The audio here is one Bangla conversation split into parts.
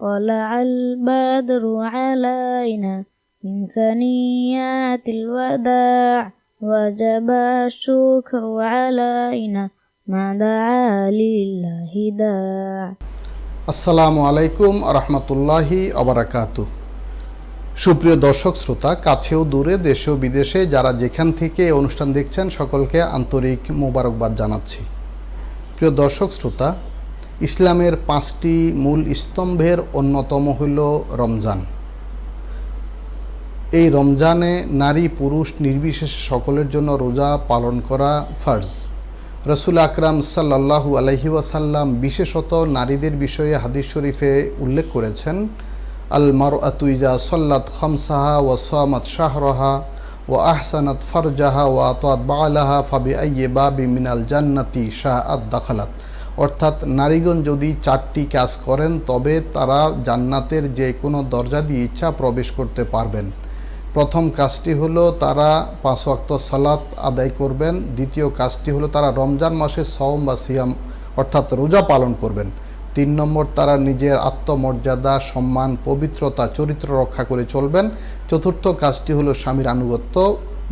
طلع البدر علينا من ثنيات الوداع وجب الشكر علينا ما دعا لله داع আসসালামু আলাইকুম রহমতুল্লাহি ওবারাকাতুহু। সুপ্রিয় দর্শক শ্রোতা, কাছেও দূরে, দেশে ও বিদেশে যারা যেখান থেকে এই অনুষ্ঠান দেখছেন সকলকে আন্তরিক মোবারকবাদ জানাচ্ছি। প্রিয় দর্শক শ্রোতা, ইসলামের 5টি মূল স্তম্ভের অন্যতম হল রমজান। এই রমজানে নারী পুরুষ নির্বিশেষে সকলের জন্য রোজা পালন করা ফরজ। রসুল আকরাম সাল্লাল্লাহু আলাইহি ওয়াসাল্লাম বিশেষত নারীদের বিষয়ে হাদিস শরীফে উল্লেখ করেছেন, আল মারআতু ইজা সাল্লাত খামসাহা ওয়া সামাত শাহরাহা ওয়া আহসানাত ফারজাহা ওয়া আতাত বালাহা ফাবিআইয়ি বাবি মিনাল জান্নাতি শাআত দাখালাত। অর্থাৎ নারীগণ যদি 4টি কাজ করেন তবে তারা জান্নাতের যে কোনো দরজা দিয়ে ইচ্ছা প্রবেশ করতে পারবেন। প্রথম কাজটি হলো তারা 5 ওয়াক্ত সালাত আদায় করবেন। দ্বিতীয় কাজটি হলো তারা রমজান মাসে সওম বা সিয়াম অর্থাৎ রোজা পালন করবেন। 3 নম্বর, তারা নিজের আত্মমর্যাদা, সম্মান, পবিত্রতা, চরিত্র রক্ষা করে চলবেন। চতুর্থ কাজটি হলো স্বামীর আনুগত্য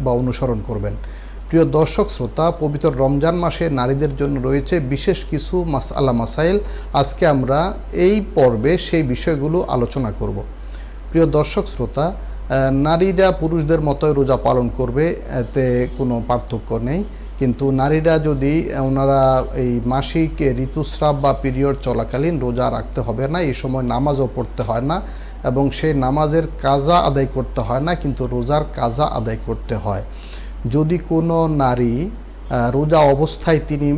বা অনুসরণ করবেন। প্রিয় দর্শক শ্রোতা, পবিত্র রমজান মাসে নারীদের জন্য রয়েছে বিশেষ কিছু মাসআলা মাসাইল। আজকে আমরা এই পর্বে সেই বিষয়গুলো আলোচনা করব। প্রিয় দর্শক শ্রোতা, নারীরা পুরুষদের মতোই রোজা পালন করবে, এতে কোনো পার্থক্য নেই। কিন্তু নারীরা যদি ওনারা এই মাসিক ঋতুস্রাব বা পিরিয়ড চলাকালীন রোজা রাখতে হবে না, এই সময় নামাজও পড়তে হয় না এবং সেই নামাজের কাজা আদায় করতে হয় না, কিন্তু রোজার কাজা আদায় করতে হয়। যদি কোনো নারী রোজা অবস্থায় তিনি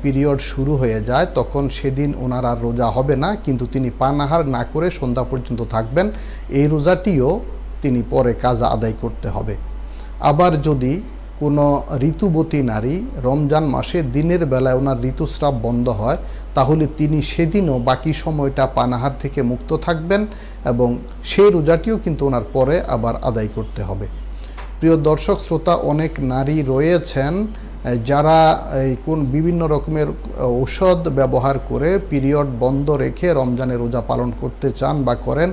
পিরিয়ড শুরু হয়ে যায়, তখন সেদিন ওনার আর রোজা হবে না, কিন্তু তিনি পানাহার না করে সন্ধ্যা পর্যন্ত থাকবেন। এই রোজাটিও তিনি পরে কাজা আদায় করতে হবে। আবার যদি কোনো ঋতুবতী নারী রমজান মাসে দিনের বেলায় ওনার ঋতুস্রাব বন্ধ হয়, তাহলে তিনি সেদিনও বাকি সময়টা পানাহার থেকে মুক্ত থাকবেন এবং সেই রোজাটিও কিন্তু ওনার পরে আবার আদায় করতে হবে। প্রিয় দর্শক শ্রোতা, অনেক নারী রয়েছেন যারা বিভিন্ন রকমের ঔষধ ব্যবহার করে পিরিয়ড বন্ধ রেখে রমজানে রোজা পালন করতে চান বা করেন।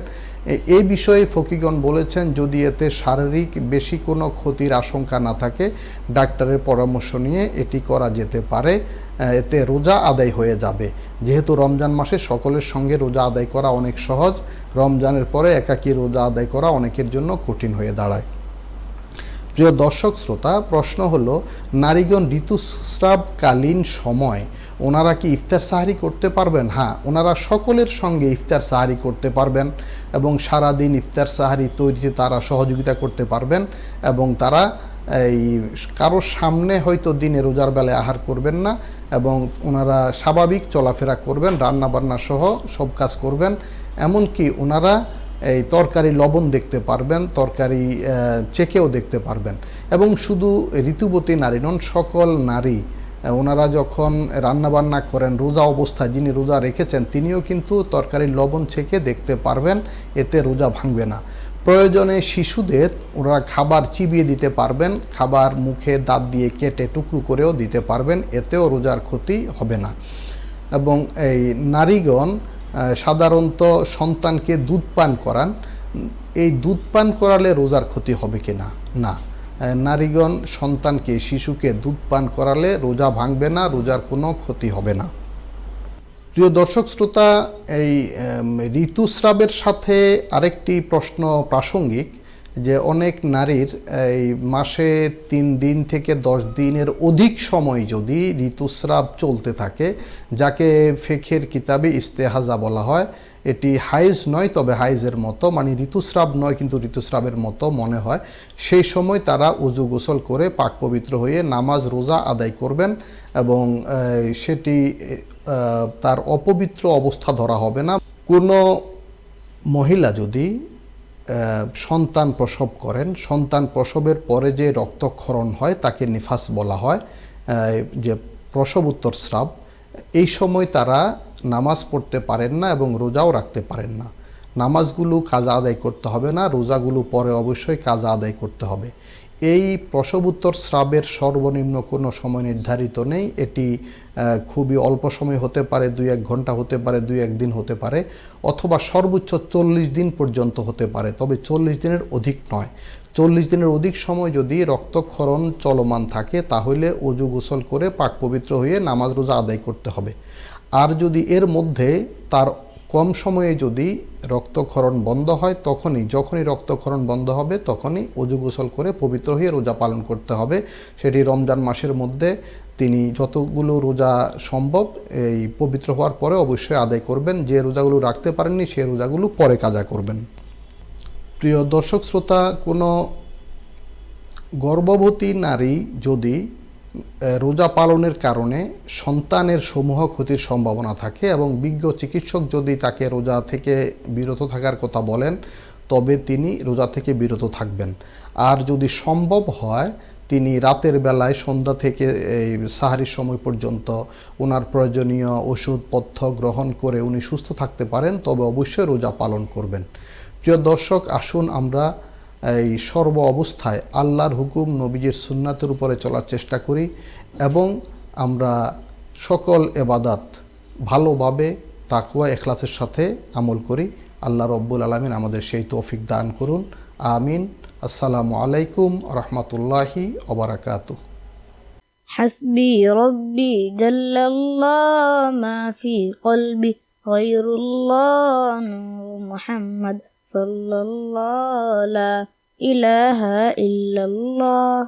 এই বিষয়ে ফকিগণ বলেছেন, যদি এতে শারীরিক বেশি কোনো ক্ষতির আশঙ্কা না থাকে, ডাক্তারের পরামর্শ নিয়ে এটি করা যেতে পারে। এতে রোজা আদায় হয়ে যাবে। যেহেতু রমজান মাসে সকলের সঙ্গে রোজা আদায় করা অনেক সহজ, রমজানের পরে একাকী রোজা আদায় করা অনেকের জন্য কঠিন হয়ে দাঁড়ায়। প্রিয় দর্শক শ্রোতা, প্রশ্ন হলো, নারীগণ ঋতুস্রাবকালীন সময় ওনারা কি ইফতার সাহারি করতে পারবেন? হ্যাঁ, ওনারা সকলের সঙ্গে ইফতার সাহারি করতে পারবেন এবং সারাদিন ইফতার সাহারি তৈরিতে তারা সহযোগিতা করতে পারবেন এবং তারা এই কারোর সামনে হয়তো দিনে রোজার বেলায় আহার করবেন না এবং ওনারা স্বাভাবিক চলাফেরা করবেন, রান্নাবান্না সহ সব কাজ করবেন। এমনকি ওনারা এই তরকারি লবণ দেখতে পারবেন, তরকারি চেখেও দেখতে পারবেন। এবং শুধু ঋতুবতী নারী নন, সকল নারী ওনারা যখন রান্নাবান্না করেন রোজা অবস্থায়, যিনি রোজা রেখেছেন তিনিও কিন্তু তরকারির লবণ চেখে দেখতে পারবেন, এতে রোজা ভাঙবে না। প্রয়োজনে শিশুদের ওনারা খাবার চিবিয়ে দিতে পারবেন, খাবার মুখে দাঁত দিয়ে কেটে টুকরো করেও দিতে পারবেন, এতেও রোজার ক্ষতি হবে না। এবং এই নারীগণ সাধারণত সন্তানকে দুধ পান করান, এই দুধ পান করালে রোজার ক্ষতি হবে কি না? না, নারীগণ সন্তানকে, শিশুকে দুধ পান করালে রোজা ভাঙবে না, রোজার কোনো ক্ষতি হবে না। প্রিয় দর্শক শ্রোতা, এই ঋতুস্রাবের সাথে আরেকটি প্রশ্ন প্রাসঙ্গিক, যে অনেক নারীর এই মাসে 3 দিন থেকে 10 দিনের অধিক সময় যদি ঋতুস্রাব চলতে থাকে, যাকে ফিকহের কিতাবে ইস্তেহাজা বলা হয়, এটি হাইজ নয় তবে হাইজের মতো, মানে ঋতুস্রাব নয় কিন্তু ঋতুস্রাবের মতো মনে হয়, সেই সময় তারা উজু গোসল করে পাক পবিত্র হয়ে নামাজ রোজা আদায় করবেন এবং সেটি তার অপবিত্র অবস্থা ধরা হবে না। কোনো মহিলা যদি সন্তান প্রসব করেন, সন্তান প্রসবের পরে যে রক্তক্ষরণ হয় তাকে নিফাস বলা হয়, যে প্রসব উত্তর স্রাব। এই সময় তারা নামাজ পড়তে পারেন না এবং রোজাও রাখতে পারেন না। নামাজগুলো কাজা আদায় করতে হবে না, রোজাগুলো পরে অবশ্যই কাজা আদায় করতে হবে। এই প্রসবোত্তর স্রাবের সর্বনিম্ন কোনো সময় নির্ধারিত নেই। এটি খুবই অল্প সময় হতে পারে, 2-1 ঘন্টা হতে পারে, 2-1 দিন হতে পারে, অথবা সর্বোচ্চ 40 দিন পর্যন্ত হতে পারে, তবে 40 দিনের অধিক নয়। 40 দিনের অধিক সময় যদি রক্তক্ষরণ চলমান থাকে তাহলে অজু গোসল করে পাক পবিত্র হয়ে নামাজ রোজা আদায় করতে হবে। আর যদি এর মধ্যে তার কম সময়ে যদি রক্তক্ষরণ বন্ধ হয় যখনই রক্তক্ষরণ বন্ধ হবে তখনই অজু গোসল করে পবিত্র হয়ে রোজা পালন করতে হবে। সেটি রমজান মাসের মধ্যে তিনি যতগুলো রোজা সম্ভব এই পবিত্র হওয়ার পরে অবশ্যই আদায় করবেন। যে রোজাগুলো রাখতে পারেননি সেই রোজাগুলো পরে কাজা করবেন। প্রিয় দর্শক শ্রোতা, কোনো গর্ভবতী নারী যদি রোজা পালনের কারণে সন্তানের সমূহ ক্ষতির সম্ভাবনা থাকে এবং বিজ্ঞ চিকিৎসক যদি তাকে রোজা থেকে বিরত থাকার কথা বলেন তবে তিনি রোজা থেকে বিরত থাকবেন। আর যদি সম্ভব হয় তিনি রাতের বেলায় সন্ধ্যা থেকে এই সাহারির সময় পর্যন্ত ওনার প্রয়োজনীয় ওষুধপথ্য গ্রহণ করে উনি সুস্থ থাকতে পারেন তবে অবশ্যই রোজা পালন করবেন। প্রিয় দর্শক, আসুন আমরা এই সর্ব অবস্থায় আল্লাহর হুকুম নবীজির সুন্নাতের উপরে চলার চেষ্টা করি এবং আমরা সকল এবাদাত ভালোভাবে তাকওয়া ইখলাসের সাথে আমল করি। আল্লাহ রব্বুল আলামিন আমাদের সেই তৌফিক দান করুন। আমিন। আসসালামু আলাইকুম রহমতুল্লাহি ওয়া বারাকাতুহু। حسبي ربي جل الله ما في قلبي غير الله نور محمد صلى الله لا إله إلا الله.